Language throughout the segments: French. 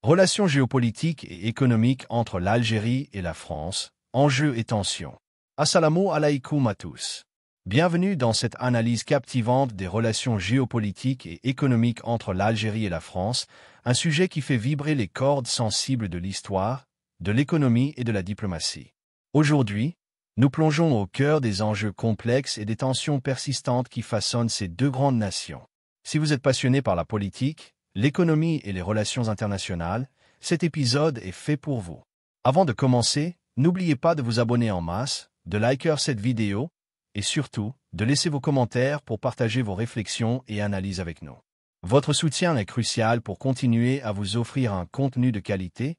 Relations géopolitiques et économiques entre l'Algérie et la France, enjeux et tensions. Assalamu alaikum à tous. Bienvenue dans cette analyse captivante des relations géopolitiques et économiques entre l'Algérie et la France, un sujet qui fait vibrer les cordes sensibles de l'histoire, de l'économie et de la diplomatie. Aujourd'hui, nous plongeons au cœur des enjeux complexes et des tensions persistantes qui façonnent ces deux grandes nations. Si vous êtes passionné par la politique, l'économie et les relations internationales, cet épisode est fait pour vous. Avant de commencer, n'oubliez pas de vous abonner en masse, de liker cette vidéo et surtout, de laisser vos commentaires pour partager vos réflexions et analyses avec nous. Votre soutien est crucial pour continuer à vous offrir un contenu de qualité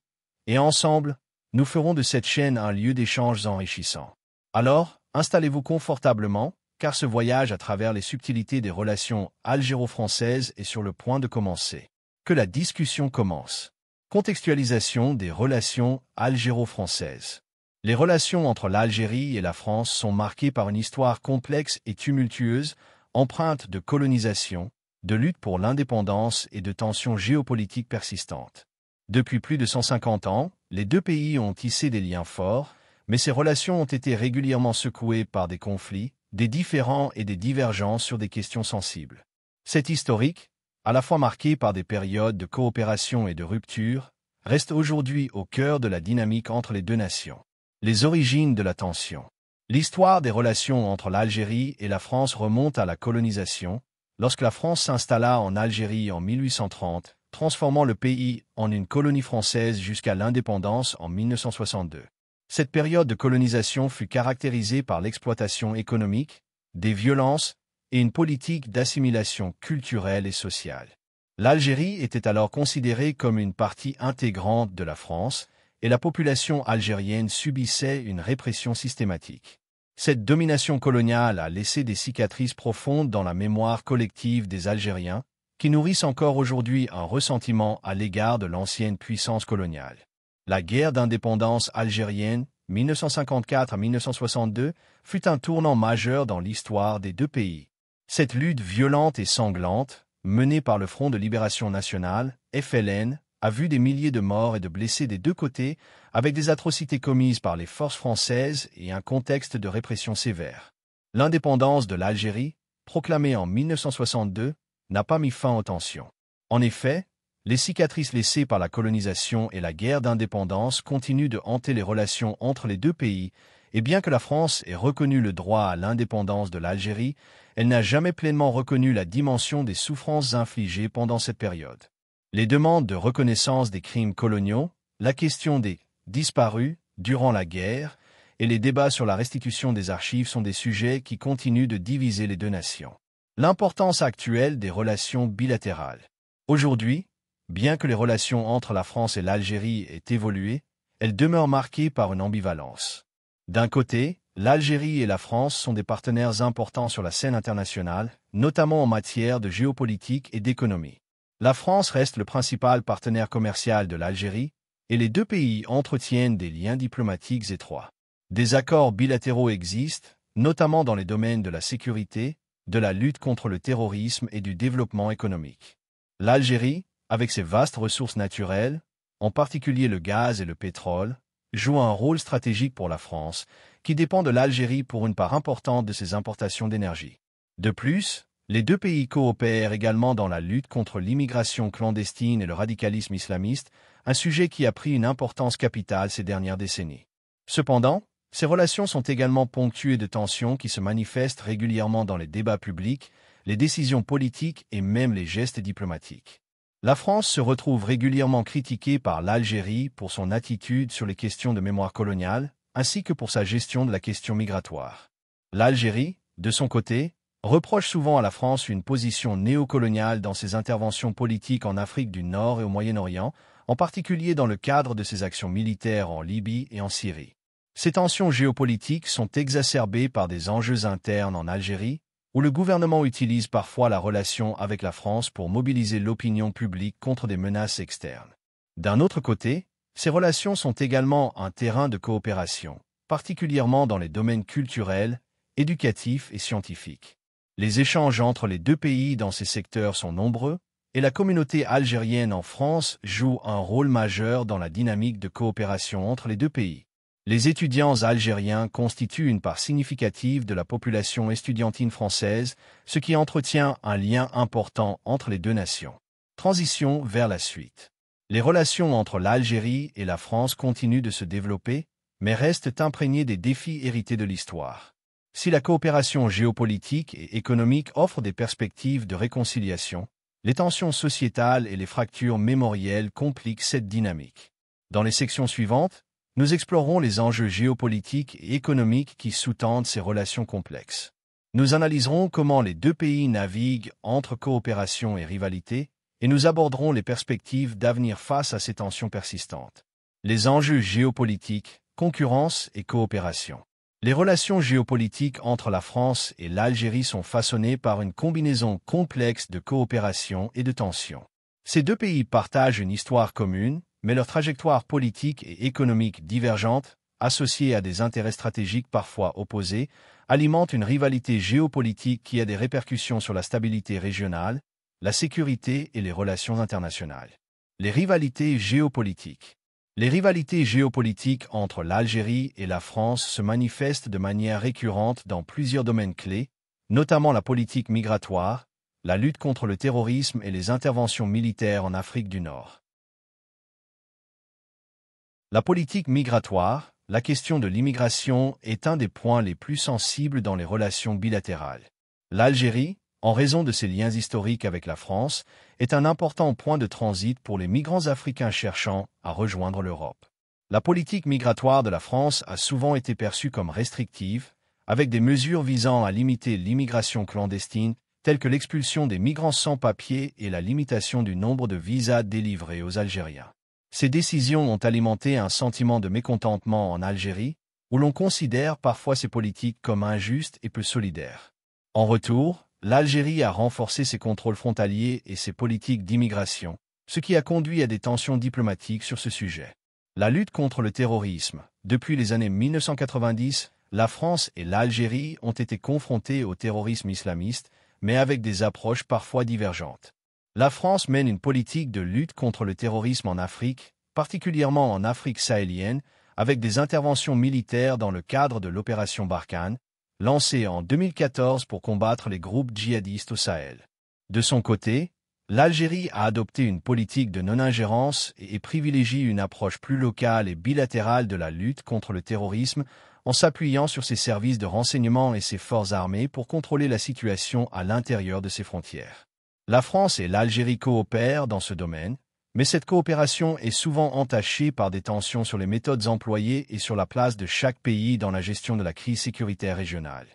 et ensemble, nous ferons de cette chaîne un lieu d'échanges enrichissant. Alors, installez-vous confortablement, car ce voyage à travers les subtilités des relations algéro-françaises est sur le point de commencer. Que la discussion commence. Contextualisation des relations algéro-françaises. Les relations entre l'Algérie et la France sont marquées par une histoire complexe et tumultueuse, empreinte de colonisation, de lutte pour l'indépendance et de tensions géopolitiques persistantes. Depuis plus de 150 ans, les deux pays ont tissé des liens forts, mais ces relations ont été régulièrement secouées par des conflits, des différends et des divergences sur des questions sensibles. Cet historique, à la fois marqué par des périodes de coopération et de rupture, reste aujourd'hui au cœur de la dynamique entre les deux nations. Les origines de la tension. L'histoire des relations entre l'Algérie et la France remonte à la colonisation, lorsque la France s'installa en Algérie en 1830, transformant le pays en une colonie française jusqu'à l'indépendance en 1962. Cette période de colonisation fut caractérisée par l'exploitation économique, des violences et une politique d'assimilation culturelle et sociale. L'Algérie était alors considérée comme une partie intégrante de la France, et la population algérienne subissait une répression systématique. Cette domination coloniale a laissé des cicatrices profondes dans la mémoire collective des Algériens, qui nourrissent encore aujourd'hui un ressentiment à l'égard de l'ancienne puissance coloniale. La guerre d'indépendance algérienne, 1954 à 1962, fut un tournant majeur dans l'histoire des deux pays. Cette lutte violente et sanglante, menée par le Front de Libération Nationale, FLN, a vu des milliers de morts et de blessés des deux côtés, avec des atrocités commises par les forces françaises et un contexte de répression sévère. L'indépendance de l'Algérie, proclamée en 1962, n'a pas mis fin aux tensions. En effet, les cicatrices laissées par la colonisation et la guerre d'indépendance continuent de hanter les relations entre les deux pays, et bien que la France ait reconnu le droit à l'indépendance de l'Algérie, elle n'a jamais pleinement reconnu la dimension des souffrances infligées pendant cette période. Les demandes de reconnaissance des crimes coloniaux, la question des disparus durant la guerre et les débats sur la restitution des archives sont des sujets qui continuent de diviser les deux nations. L'importance actuelle des relations bilatérales. Aujourd'hui, bien que les relations entre la France et l'Algérie aient évolué, elles demeurent marquées par une ambivalence. D'un côté, l'Algérie et la France sont des partenaires importants sur la scène internationale, notamment en matière de géopolitique et d'économie. La France reste le principal partenaire commercial de l'Algérie, et les deux pays entretiennent des liens diplomatiques étroits. Des accords bilatéraux existent, notamment dans les domaines de la sécurité, de la lutte contre le terrorisme et du développement économique. L'Algérie, avec ses vastes ressources naturelles, en particulier le gaz et le pétrole, joue un rôle stratégique pour la France, qui dépend de l'Algérie pour une part importante de ses importations d'énergie. De plus, les deux pays coopèrent également dans la lutte contre l'immigration clandestine et le radicalisme islamiste, un sujet qui a pris une importance capitale ces dernières décennies. Cependant, ces relations sont également ponctuées de tensions qui se manifestent régulièrement dans les débats publics, les décisions politiques et même les gestes diplomatiques. La France se retrouve régulièrement critiquée par l'Algérie pour son attitude sur les questions de mémoire coloniale, ainsi que pour sa gestion de la question migratoire. L'Algérie, de son côté, reproche souvent à la France une position néocoloniale dans ses interventions politiques en Afrique du Nord et au Moyen-Orient, en particulier dans le cadre de ses actions militaires en Libye et en Syrie. Ces tensions géopolitiques sont exacerbées par des enjeux internes en Algérie, où le gouvernement utilise parfois la relation avec la France pour mobiliser l'opinion publique contre des menaces externes. D'un autre côté, ces relations sont également un terrain de coopération, particulièrement dans les domaines culturels, éducatifs et scientifiques. Les échanges entre les deux pays dans ces secteurs sont nombreux, et la communauté algérienne en France joue un rôle majeur dans la dynamique de coopération entre les deux pays. Les étudiants algériens constituent une part significative de la population estudiantine française, ce qui entretient un lien important entre les deux nations. Transition vers la suite. Les relations entre l'Algérie et la France continuent de se développer, mais restent imprégnées des défis hérités de l'histoire. Si la coopération géopolitique et économique offre des perspectives de réconciliation, les tensions sociétales et les fractures mémorielles compliquent cette dynamique. Dans les sections suivantes, nous explorerons les enjeux géopolitiques et économiques qui sous-tendent ces relations complexes. Nous analyserons comment les deux pays naviguent entre coopération et rivalité, et nous aborderons les perspectives d'avenir face à ces tensions persistantes. Les enjeux géopolitiques, concurrence et coopération. Les relations géopolitiques entre la France et l'Algérie sont façonnées par une combinaison complexe de coopération et de tensions. Ces deux pays partagent une histoire commune, mais leurs trajectoires politiques et économiques divergentes, associées à des intérêts stratégiques parfois opposés, alimentent une rivalité géopolitique qui a des répercussions sur la stabilité régionale, la sécurité et les relations internationales. Les rivalités géopolitiques. Les rivalités géopolitiques entre l'Algérie et la France se manifestent de manière récurrente dans plusieurs domaines clés, notamment la politique migratoire, la lutte contre le terrorisme et les interventions militaires en Afrique du Nord. La politique migratoire, la question de l'immigration est un des points les plus sensibles dans les relations bilatérales. L'Algérie, en raison de ses liens historiques avec la France, est un important point de transit pour les migrants africains cherchant à rejoindre l'Europe. La politique migratoire de la France a souvent été perçue comme restrictive, avec des mesures visant à limiter l'immigration clandestine, telles que l'expulsion des migrants sans papier et la limitation du nombre de visas délivrés aux Algériens. Ces décisions ont alimenté un sentiment de mécontentement en Algérie, où l'on considère parfois ces politiques comme injustes et peu solidaires. En retour, l'Algérie a renforcé ses contrôles frontaliers et ses politiques d'immigration, ce qui a conduit à des tensions diplomatiques sur ce sujet. La lutte contre le terrorisme. Depuis les années 1990, la France et l'Algérie ont été confrontées au terrorisme islamiste, mais avec des approches parfois divergentes. La France mène une politique de lutte contre le terrorisme en Afrique, particulièrement en Afrique sahélienne, avec des interventions militaires dans le cadre de l'opération Barkhane, lancée en 2014 pour combattre les groupes djihadistes au Sahel. De son côté, l'Algérie a adopté une politique de non-ingérence et privilégie une approche plus locale et bilatérale de la lutte contre le terrorisme en s'appuyant sur ses services de renseignement et ses forces armées pour contrôler la situation à l'intérieur de ses frontières. La France et l'Algérie coopèrent dans ce domaine, mais cette coopération est souvent entachée par des tensions sur les méthodes employées et sur la place de chaque pays dans la gestion de la crise sécuritaire régionale.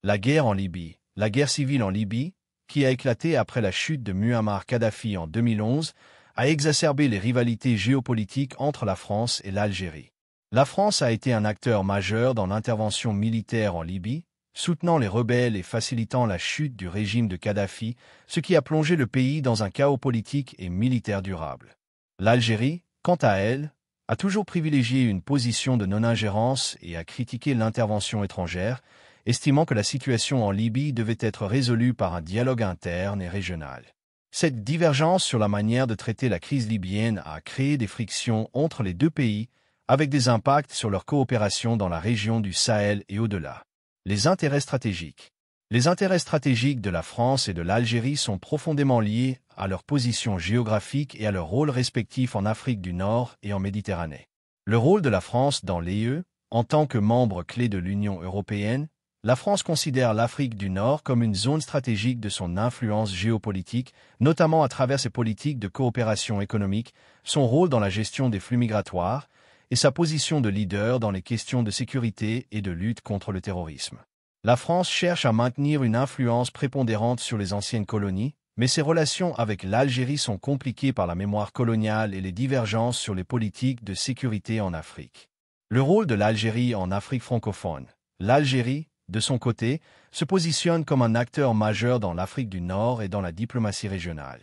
La guerre en Libye. La guerre civile en Libye, qui a éclaté après la chute de Muammar Kadhafi en 2011, a exacerbé les rivalités géopolitiques entre la France et l'Algérie. La France a été un acteur majeur dans l'intervention militaire en Libye, soutenant les rebelles et facilitant la chute du régime de Kadhafi, ce qui a plongé le pays dans un chaos politique et militaire durable. L'Algérie, quant à elle, a toujours privilégié une position de non-ingérence et a critiqué l'intervention étrangère, estimant que la situation en Libye devait être résolue par un dialogue interne et régional. Cette divergence sur la manière de traiter la crise libyenne a créé des frictions entre les deux pays, avec des impacts sur leur coopération dans la région du Sahel et au-delà. Les intérêts stratégiques. Les intérêts stratégiques de la France et de l'Algérie sont profondément liés à leur position géographique et à leur rôle respectif en Afrique du Nord et en Méditerranée. Le rôle de la France dans l'UE, en tant que membre clé de l'Union européenne, la France considère l'Afrique du Nord comme une zone stratégique de son influence géopolitique, notamment à travers ses politiques de coopération économique, son rôle dans la gestion des flux migratoires, et sa position de leader dans les questions de sécurité et de lutte contre le terrorisme. La France cherche à maintenir une influence prépondérante sur les anciennes colonies, mais ses relations avec l'Algérie sont compliquées par la mémoire coloniale et les divergences sur les politiques de sécurité en Afrique. Le rôle de l'Algérie en Afrique francophone. L'Algérie, de son côté, se positionne comme un acteur majeur dans l'Afrique du Nord et dans la diplomatie régionale.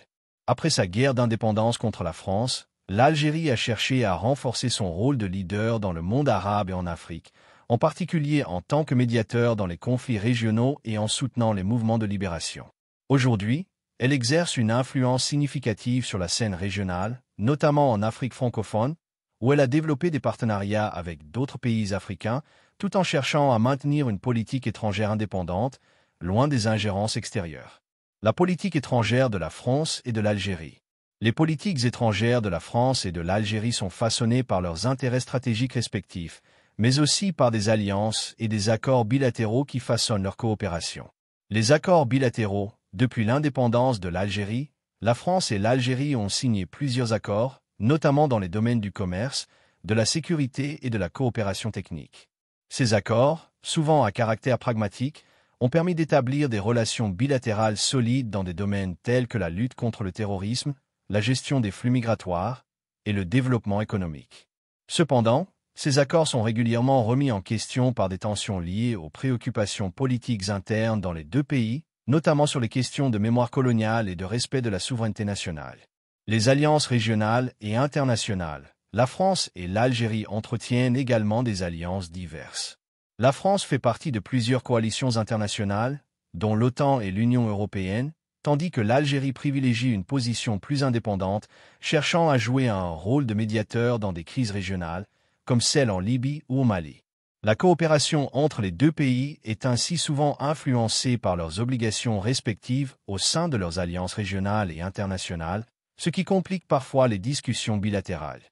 Après sa guerre d'indépendance contre la France, l'Algérie a cherché à renforcer son rôle de leader dans le monde arabe et en Afrique, en particulier en tant que médiateur dans les conflits régionaux et en soutenant les mouvements de libération. Aujourd'hui, Elle exerce une influence significative sur la scène régionale, notamment en Afrique francophone, où elle a développé des partenariats avec d'autres pays africains, tout en cherchant à maintenir une politique étrangère indépendante, loin des ingérences extérieures. La politique étrangère de la France et de l'Algérie. Les politiques étrangères de la France et de l'Algérie sont façonnées par leurs intérêts stratégiques respectifs, mais aussi par des alliances et des accords bilatéraux qui façonnent leur coopération. Les accords bilatéraux. Depuis l'indépendance de l'Algérie, la France et l'Algérie ont signé plusieurs accords, notamment dans les domaines du commerce, de la sécurité et de la coopération technique. Ces accords, souvent à caractère pragmatique, ont permis d'établir des relations bilatérales solides dans des domaines tels que la lutte contre le terrorisme, la gestion des flux migratoires et le développement économique. Cependant, ces accords sont régulièrement remis en question par des tensions liées aux préoccupations politiques internes dans les deux pays, notamment sur les questions de mémoire coloniale et de respect de la souveraineté nationale. Les alliances régionales et internationales. La France et l'Algérie entretiennent également des alliances diverses. La France fait partie de plusieurs coalitions internationales, dont l'OTAN et l'Union européenne, tandis que l'Algérie privilégie une position plus indépendante, cherchant à jouer un rôle de médiateur dans des crises régionales, comme celle en Libye ou au Mali. La coopération entre les deux pays est ainsi souvent influencée par leurs obligations respectives au sein de leurs alliances régionales et internationales, ce qui complique parfois les discussions bilatérales.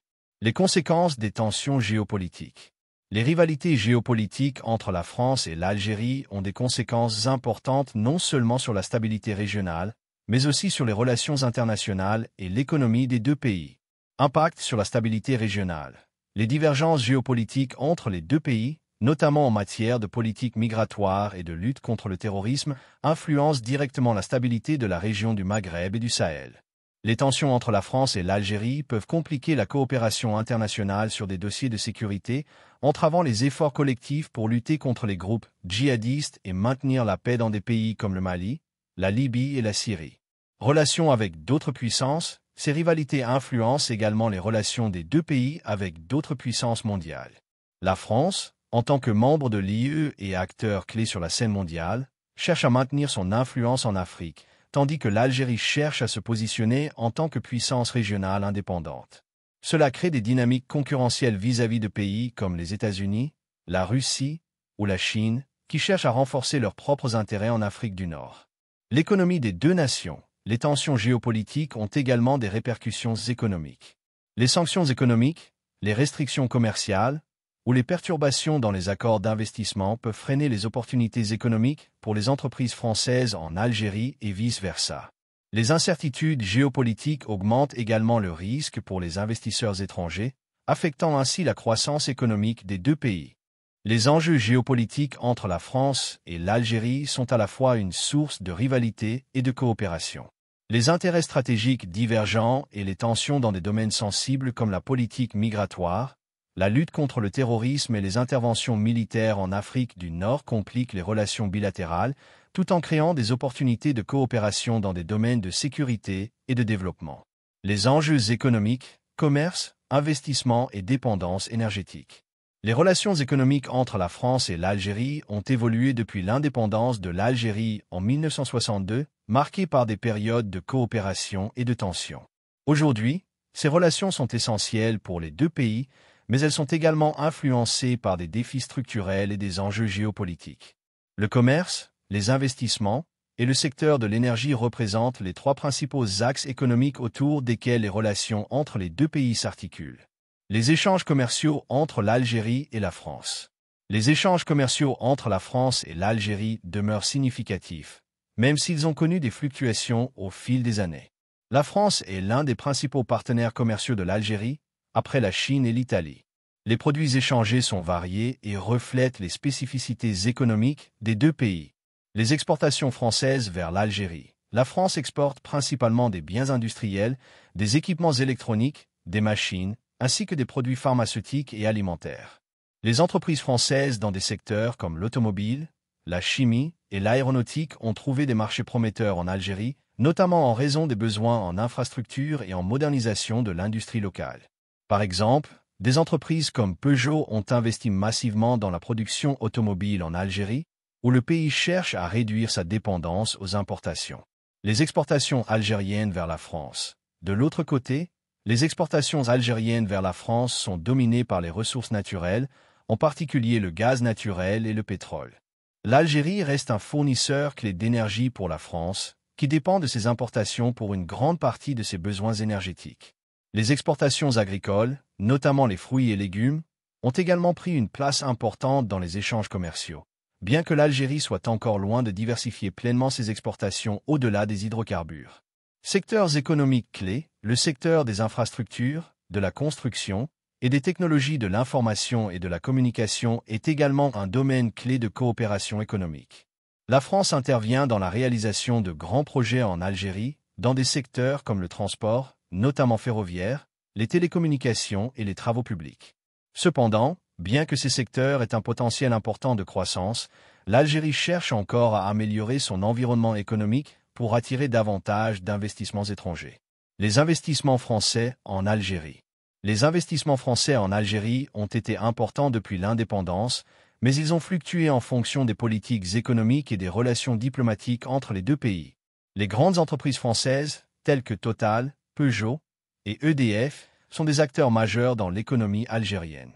Les conséquences des tensions géopolitiques. Les rivalités géopolitiques entre la France et l'Algérie ont des conséquences importantes non seulement sur la stabilité régionale, mais aussi sur les relations internationales et l'économie des deux pays. Impact sur la stabilité régionale. Les divergences géopolitiques entre les deux pays, notamment en matière de politique migratoire et de lutte contre le terrorisme, influencent directement la stabilité de la région du Maghreb et du Sahel. Les tensions entre la France et l'Algérie peuvent compliquer la coopération internationale sur des dossiers de sécurité, entravant les efforts collectifs pour lutter contre les groupes djihadistes et maintenir la paix dans des pays comme le Mali, la Libye et la Syrie. Relations avec d'autres puissances. Ces rivalités influencent également les relations des deux pays avec d'autres puissances mondiales. La France, en tant que membre de l'UE et acteur clé sur la scène mondiale, cherche à maintenir son influence en Afrique, tandis que l'Algérie cherche à se positionner en tant que puissance régionale indépendante. Cela crée des dynamiques concurrentielles vis-à-vis de pays comme les États-Unis, la Russie ou la Chine, qui cherchent à renforcer leurs propres intérêts en Afrique du Nord. L'économie des deux nations. Les tensions géopolitiques ont également des répercussions économiques. Les sanctions économiques, les restrictions commerciales ou les perturbations dans les accords d'investissement peuvent freiner les opportunités économiques pour les entreprises françaises en Algérie et vice-versa. Les incertitudes géopolitiques augmentent également le risque pour les investisseurs étrangers, affectant ainsi la croissance économique des deux pays. Les enjeux géopolitiques entre la France et l'Algérie sont à la fois une source de rivalité et de coopération. Les intérêts stratégiques divergents et les tensions dans des domaines sensibles comme la politique migratoire, la lutte contre le terrorisme et les interventions militaires en Afrique du Nord compliquent les relations bilatérales, tout en créant des opportunités de coopération dans des domaines de sécurité et de développement. Les enjeux économiques, commerce, investissement et dépendance énergétique. Les relations économiques entre la France et l'Algérie ont évolué depuis l'indépendance de l'Algérie en 1962, marquées par des périodes de coopération et de tension. Aujourd'hui, ces relations sont essentielles pour les deux pays, mais elles sont également influencées par des défis structurels et des enjeux géopolitiques. Le commerce, les investissements et le secteur de l'énergie représentent les trois principaux axes économiques autour desquels les relations entre les deux pays s'articulent. Les échanges commerciaux entre l'Algérie et la France. Les échanges commerciaux entre la France et l'Algérie demeurent significatifs, même s'ils ont connu des fluctuations au fil des années. La France est l'un des principaux partenaires commerciaux de l'Algérie, après la Chine et l'Italie. Les produits échangés sont variés et reflètent les spécificités économiques des deux pays. Les exportations françaises vers l'Algérie. La France exporte principalement des biens industriels, des équipements électroniques, des machines, ainsi que des produits pharmaceutiques et alimentaires. Les entreprises françaises dans des secteurs comme l'automobile, la chimie et l'aéronautique ont trouvé des marchés prometteurs en Algérie, notamment en raison des besoins en infrastructures et en modernisation de l'industrie locale. Par exemple, des entreprises comme Peugeot ont investi massivement dans la production automobile en Algérie, où le pays cherche à réduire sa dépendance aux importations. Les exportations algériennes vers la France. De l'autre côté, les exportations algériennes vers la France sont dominées par les ressources naturelles, en particulier le gaz naturel et le pétrole. L'Algérie reste un fournisseur clé d'énergie pour la France, qui dépend de ses importations pour une grande partie de ses besoins énergétiques. Les exportations agricoles, notamment les fruits et légumes, ont également pris une place importante dans les échanges commerciaux, bien que l'Algérie soit encore loin de diversifier pleinement ses exportations au-delà des hydrocarbures. Secteurs économiques clés, le secteur des infrastructures, de la construction et des technologies de l'information et de la communication est également un domaine clé de coopération économique. La France intervient dans la réalisation de grands projets en Algérie, dans des secteurs comme le transport, notamment ferroviaire, les télécommunications et les travaux publics. Cependant, bien que ces secteurs aient un potentiel important de croissance, l'Algérie cherche encore à améliorer son environnement économique pour attirer davantage d'investissements étrangers. Les investissements français en Algérie. Les investissements français en Algérie ont été importants depuis l'indépendance, mais ils ont fluctué en fonction des politiques économiques et des relations diplomatiques entre les deux pays. Les grandes entreprises françaises, telles que Total, Peugeot et EDF, sont des acteurs majeurs dans l'économie algérienne.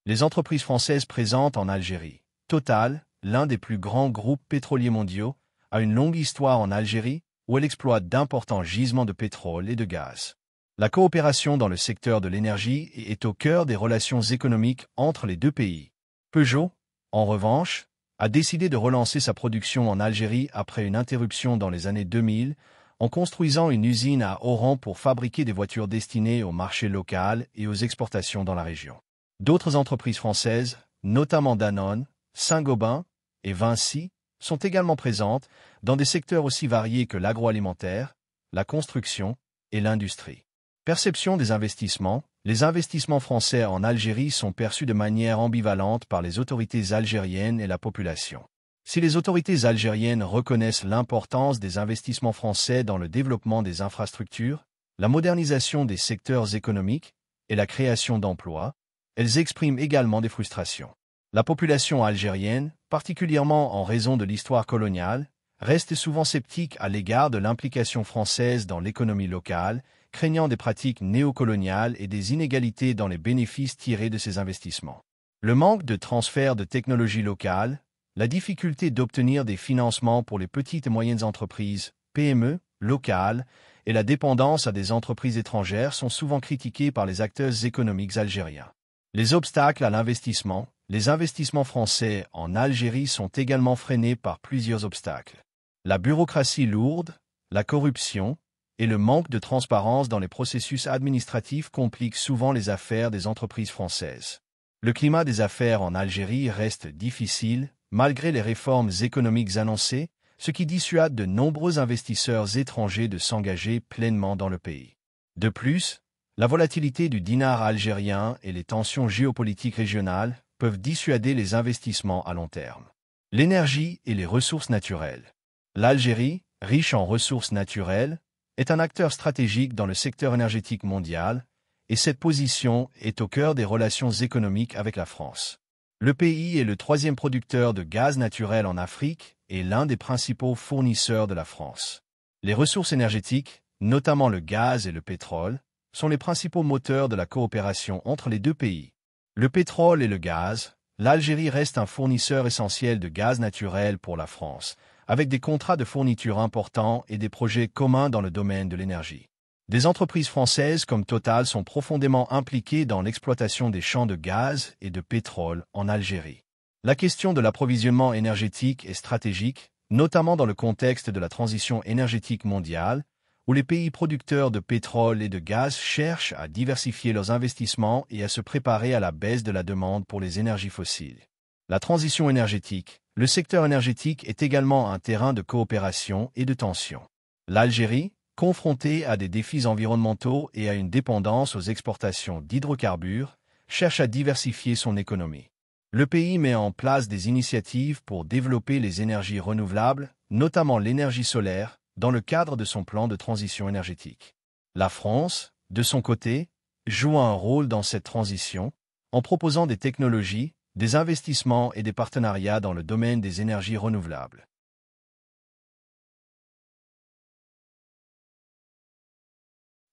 Les entreprises françaises présentes en Algérie. Total, l'un des plus grands groupes pétroliers mondiaux, a une longue histoire en Algérie où elle exploite d'importants gisements de pétrole et de gaz. La coopération dans le secteur de l'énergie est au cœur des relations économiques entre les deux pays. Peugeot, en revanche, a décidé de relancer sa production en Algérie après une interruption dans les années 2000, en construisant une usine à Oran pour fabriquer des voitures destinées au marché local et aux exportations dans la région. D'autres entreprises françaises, notamment Danone, Saint-Gobain et Vinci, sont également présentes dans des secteurs aussi variés que l'agroalimentaire, la construction et l'industrie. Perception des investissements. Les investissements français en Algérie sont perçus de manière ambivalente par les autorités algériennes et la population. Si les autorités algériennes reconnaissent l'importance des investissements français dans le développement des infrastructures, la modernisation des secteurs économiques et la création d'emplois, elles expriment également des frustrations. La population algérienne, particulièrement en raison de l'histoire coloniale, reste souvent sceptique à l'égard de l'implication française dans l'économie locale, craignant des pratiques néocoloniales et des inégalités dans les bénéfices tirés de ces investissements. Le manque de transfert de technologies locales, la difficulté d'obtenir des financements pour les petites et moyennes entreprises, PME, locales, et la dépendance à des entreprises étrangères sont souvent critiquées par les acteurs économiques algériens. Les obstacles à l'investissement. Les investissements français en Algérie sont également freinés par plusieurs obstacles. La bureaucratie lourde, la corruption et le manque de transparence dans les processus administratifs compliquent souvent les affaires des entreprises françaises. Le climat des affaires en Algérie reste difficile, malgré les réformes économiques annoncées, ce qui dissuade de nombreux investisseurs étrangers de s'engager pleinement dans le pays. De plus, la volatilité du dinar algérien et les tensions géopolitiques régionales peuvent dissuader les investissements à long terme. L'énergie et les ressources naturelles. L'Algérie, riche en ressources naturelles, est un acteur stratégique dans le secteur énergétique mondial, et cette position est au cœur des relations économiques avec la France. Le pays est le troisième producteur de gaz naturel en Afrique et l'un des principaux fournisseurs de la France. Les ressources énergétiques, notamment le gaz et le pétrole, sont les principaux moteurs de la coopération entre les deux pays. Le pétrole et le gaz, l'Algérie reste un fournisseur essentiel de gaz naturel pour la France, avec des contrats de fourniture importants et des projets communs dans le domaine de l'énergie. Des entreprises françaises comme Total sont profondément impliquées dans l'exploitation des champs de gaz et de pétrole en Algérie. La question de l'approvisionnement énergétique est stratégique, notamment dans le contexte de la transition énergétique mondiale, où les pays producteurs de pétrole et de gaz cherchent à diversifier leurs investissements et à se préparer à la baisse de la demande pour les énergies fossiles. La transition énergétique. Le secteur énergétique est également un terrain de coopération et de tension. L'Algérie, confrontée à des défis environnementaux et à une dépendance aux exportations d'hydrocarbures, cherche à diversifier son économie. Le pays met en place des initiatives pour développer les énergies renouvelables, notamment l'énergie solaire, dans le cadre de son plan de transition énergétique. La France, de son côté, joue un rôle dans cette transition en proposant des technologies, des investissements et des partenariats dans le domaine des énergies renouvelables.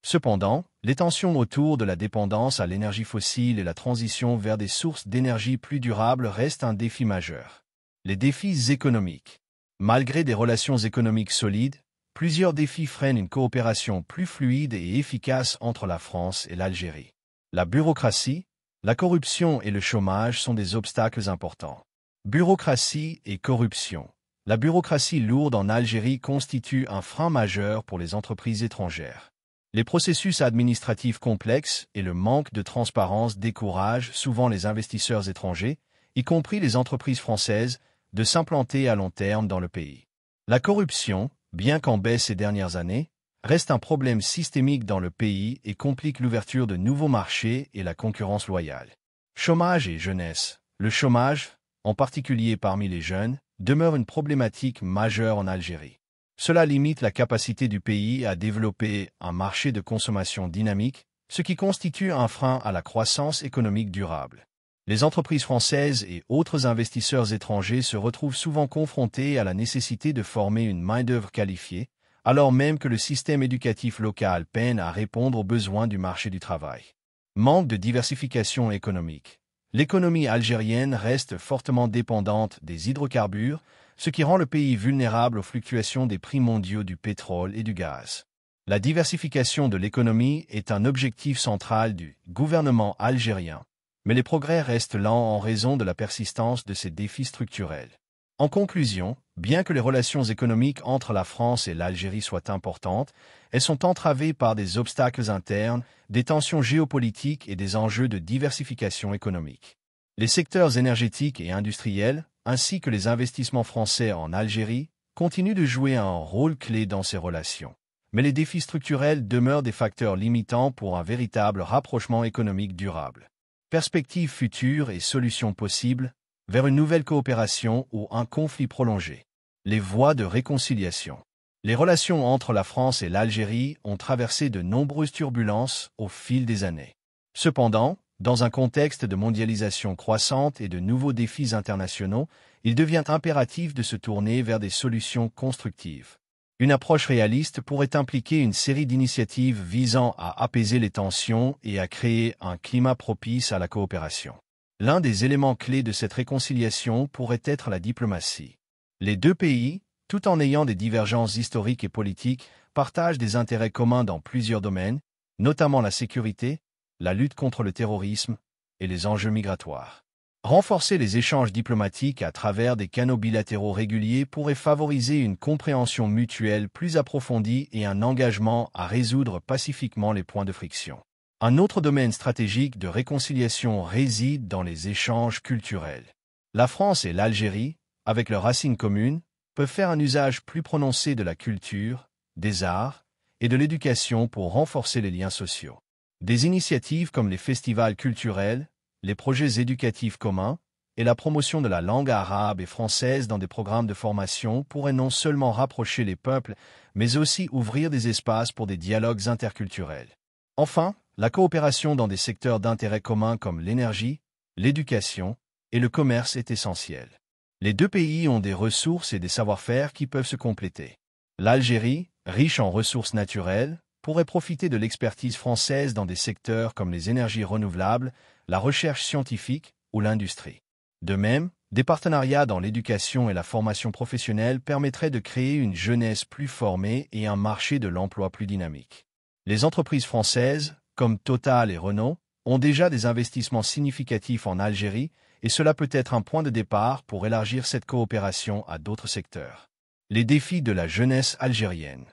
Cependant, les tensions autour de la dépendance à l'énergie fossile et la transition vers des sources d'énergie plus durables restent un défi majeur. Les défis économiques. Malgré des relations économiques solides, plusieurs défis freinent une coopération plus fluide et efficace entre la France et l'Algérie. La bureaucratie, la corruption et le chômage sont des obstacles importants. Bureaucratie et corruption. La bureaucratie lourde en Algérie constitue un frein majeur pour les entreprises étrangères. Les processus administratifs complexes et le manque de transparence découragent souvent les investisseurs étrangers, y compris les entreprises françaises, de s'implanter à long terme dans le pays. La corruption, bien qu'en baisse ces dernières années, reste un problème systémique dans le pays et complique l'ouverture de nouveaux marchés et la concurrence loyale. Chômage et jeunesse. Le chômage, en particulier parmi les jeunes, demeure une problématique majeure en Algérie. Cela limite la capacité du pays à développer un marché de consommation dynamique, ce qui constitue un frein à la croissance économique durable. Les entreprises françaises et autres investisseurs étrangers se retrouvent souvent confrontés à la nécessité de former une main-d'œuvre qualifiée, alors même que le système éducatif local peine à répondre aux besoins du marché du travail. Manque de diversification économique. L'économie algérienne reste fortement dépendante des hydrocarbures, ce qui rend le pays vulnérable aux fluctuations des prix mondiaux du pétrole et du gaz. La diversification de l'économie est un objectif central du gouvernement algérien, mais les progrès restent lents en raison de la persistance de ces défis structurels. En conclusion, bien que les relations économiques entre la France et l'Algérie soient importantes, elles sont entravées par des obstacles internes, des tensions géopolitiques et des enjeux de diversification économique. Les secteurs énergétiques et industriels, ainsi que les investissements français en Algérie, continuent de jouer un rôle clé dans ces relations. Mais les défis structurels demeurent des facteurs limitants pour un véritable rapprochement économique durable. Perspectives futures et solutions possibles, vers une nouvelle coopération ou un conflit prolongé. Les voies de réconciliation. Les relations entre la France et l'Algérie ont traversé de nombreuses turbulences au fil des années. Cependant, dans un contexte de mondialisation croissante et de nouveaux défis internationaux, il devient impératif de se tourner vers des solutions constructives. Une approche réaliste pourrait impliquer une série d'initiatives visant à apaiser les tensions et à créer un climat propice à la coopération. L'un des éléments clés de cette réconciliation pourrait être la diplomatie. Les deux pays, tout en ayant des divergences historiques et politiques, partagent des intérêts communs dans plusieurs domaines, notamment la sécurité, la lutte contre le terrorisme et les enjeux migratoires. Renforcer les échanges diplomatiques à travers des canaux bilatéraux réguliers pourrait favoriser une compréhension mutuelle plus approfondie et un engagement à résoudre pacifiquement les points de friction. Un autre domaine stratégique de réconciliation réside dans les échanges culturels. La France et l'Algérie, avec leurs racines communes, peuvent faire un usage plus prononcé de la culture, des arts et de l'éducation pour renforcer les liens sociaux. Des initiatives comme les festivals culturels, les projets éducatifs communs et la promotion de la langue arabe et française dans des programmes de formation pourraient non seulement rapprocher les peuples, mais aussi ouvrir des espaces pour des dialogues interculturels. Enfin, la coopération dans des secteurs d'intérêt commun comme l'énergie, l'éducation et le commerce est essentielle. Les deux pays ont des ressources et des savoir-faire qui peuvent se compléter. L'Algérie, riche en ressources naturelles, pourrait profiter de l'expertise française dans des secteurs comme les énergies renouvelables, la recherche scientifique ou l'industrie. De même, des partenariats dans l'éducation et la formation professionnelle permettraient de créer une jeunesse plus formée et un marché de l'emploi plus dynamique. Les entreprises françaises, comme Total et Renault, ont déjà des investissements significatifs en Algérie et cela peut être un point de départ pour élargir cette coopération à d'autres secteurs. Les défis de la jeunesse algérienne.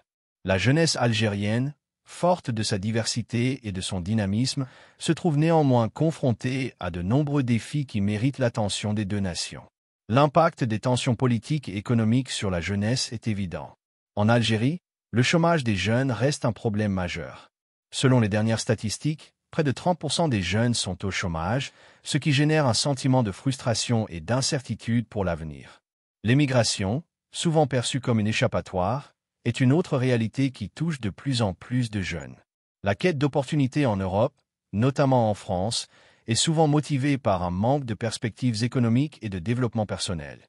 La jeunesse algérienne, forte de sa diversité et de son dynamisme, se trouve néanmoins confrontée à de nombreux défis qui méritent l'attention des deux nations. L'impact des tensions politiques et économiques sur la jeunesse est évident. En Algérie, le chômage des jeunes reste un problème majeur. Selon les dernières statistiques, près de 30% des jeunes sont au chômage, ce qui génère un sentiment de frustration et d'incertitude pour l'avenir. L'émigration, souvent perçue comme une échappatoire, est une autre réalité qui touche de plus en plus de jeunes. La quête d'opportunités en Europe, notamment en France, est souvent motivée par un manque de perspectives économiques et de développement personnel.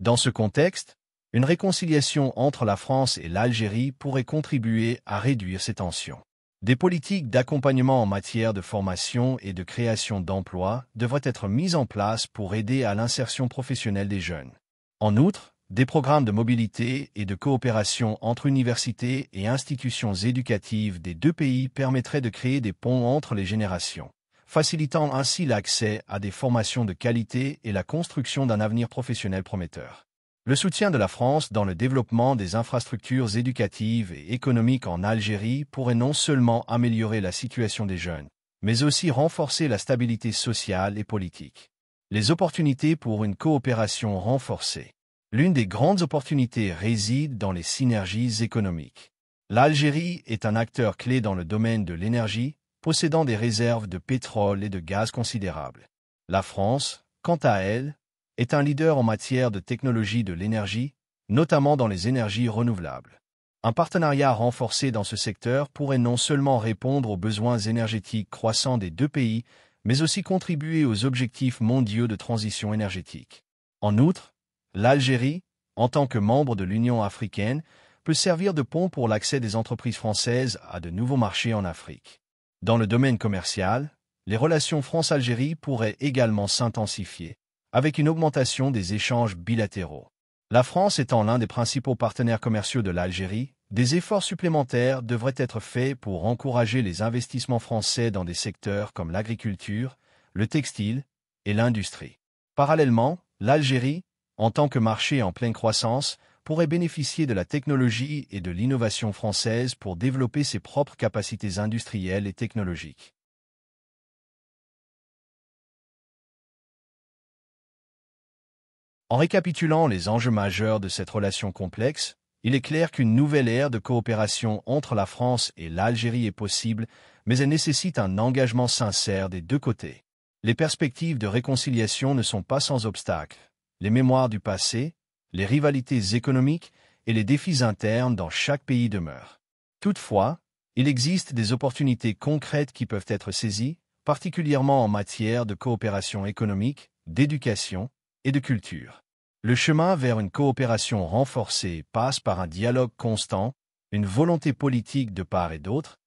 Dans ce contexte, une réconciliation entre la France et l'Algérie pourrait contribuer à réduire ces tensions. Des politiques d'accompagnement en matière de formation et de création d'emplois devraient être mises en place pour aider à l'insertion professionnelle des jeunes. En outre, des programmes de mobilité et de coopération entre universités et institutions éducatives des deux pays permettraient de créer des ponts entre les générations, facilitant ainsi l'accès à des formations de qualité et la construction d'un avenir professionnel prometteur. Le soutien de la France dans le développement des infrastructures éducatives et économiques en Algérie pourrait non seulement améliorer la situation des jeunes, mais aussi renforcer la stabilité sociale et politique. Les opportunités pour une coopération renforcée. L'une des grandes opportunités réside dans les synergies économiques. L'Algérie est un acteur clé dans le domaine de l'énergie, possédant des réserves de pétrole et de gaz considérables. La France, quant à elle, est un leader en matière de technologie de l'énergie, notamment dans les énergies renouvelables. Un partenariat renforcé dans ce secteur pourrait non seulement répondre aux besoins énergétiques croissants des deux pays, mais aussi contribuer aux objectifs mondiaux de transition énergétique. En outre, l'Algérie, en tant que membre de l'Union africaine, peut servir de pont pour l'accès des entreprises françaises à de nouveaux marchés en Afrique. Dans le domaine commercial, les relations France-Algérie pourraient également s'intensifier, avec une augmentation des échanges bilatéraux. La France étant l'un des principaux partenaires commerciaux de l'Algérie, des efforts supplémentaires devraient être faits pour encourager les investissements français dans des secteurs comme l'agriculture, le textile et l'industrie. Parallèlement, l'Algérie, en tant que marché en pleine croissance, pourrait bénéficier de la technologie et de l'innovation française pour développer ses propres capacités industrielles et technologiques. En récapitulant les enjeux majeurs de cette relation complexe, il est clair qu'une nouvelle ère de coopération entre la France et l'Algérie est possible, mais elle nécessite un engagement sincère des deux côtés. Les perspectives de réconciliation ne sont pas sans obstacles. Les mémoires du passé, les rivalités économiques et les défis internes dans chaque pays demeurent. Toutefois, il existe des opportunités concrètes qui peuvent être saisies, particulièrement en matière de coopération économique, d'éducation et de culture. Le chemin vers une coopération renforcée passe par un dialogue constant, une volonté politique de part et d'autre,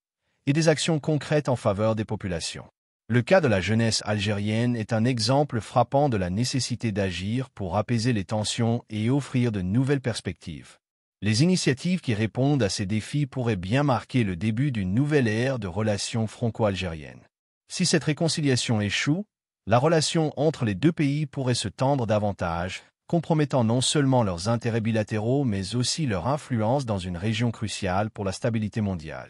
et des actions concrètes en faveur des populations. Le cas de la jeunesse algérienne est un exemple frappant de la nécessité d'agir pour apaiser les tensions et offrir de nouvelles perspectives. Les initiatives qui répondent à ces défis pourraient bien marquer le début d'une nouvelle ère de relations franco-algériennes. Si cette réconciliation échoue, la relation entre les deux pays pourrait se tendre davantage, compromettant non seulement leurs intérêts bilatéraux mais aussi leur influence dans une région cruciale pour la stabilité mondiale.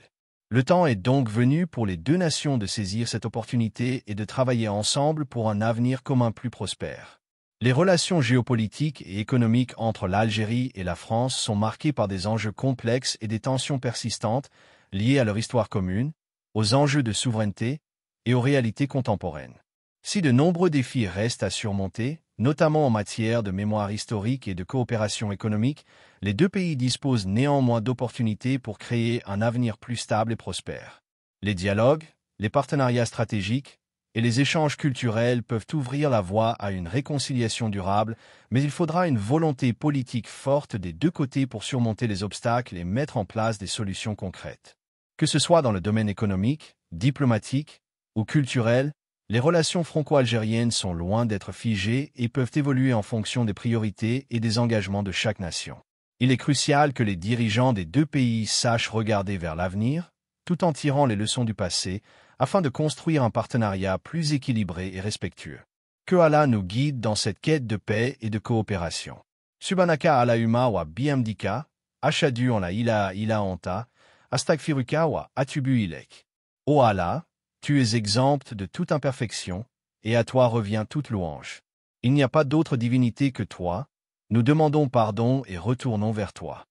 Le temps est donc venu pour les deux nations de saisir cette opportunité et de travailler ensemble pour un avenir commun plus prospère. Les relations géopolitiques et économiques entre l'Algérie et la France sont marquées par des enjeux complexes et des tensions persistantes liées à leur histoire commune, aux enjeux de souveraineté et aux réalités contemporaines. Si de nombreux défis restent à surmonter, notamment en matière de mémoire historique et de coopération économique, les deux pays disposent néanmoins d'opportunités pour créer un avenir plus stable et prospère. Les dialogues, les partenariats stratégiques et les échanges culturels peuvent ouvrir la voie à une réconciliation durable, mais il faudra une volonté politique forte des deux côtés pour surmonter les obstacles et mettre en place des solutions concrètes. Que ce soit dans le domaine économique, diplomatique ou culturel, les relations franco-algériennes sont loin d'être figées et peuvent évoluer en fonction des priorités et des engagements de chaque nation. Il est crucial que les dirigeants des deux pays sachent regarder vers l'avenir, tout en tirant les leçons du passé, afin de construire un partenariat plus équilibré et respectueux. Que Allah nous guide dans cette quête de paix et de coopération. Subhanaka Allahumma wa bihamdika, ashhadu an la ilaha illa anta, astaghfiruka wa atubu ilaik. Ô Allah, tu es exempt de toute imperfection, et à toi revient toute louange. Il n'y a pas d'autre divinité que toi, nous demandons pardon et retournons vers toi.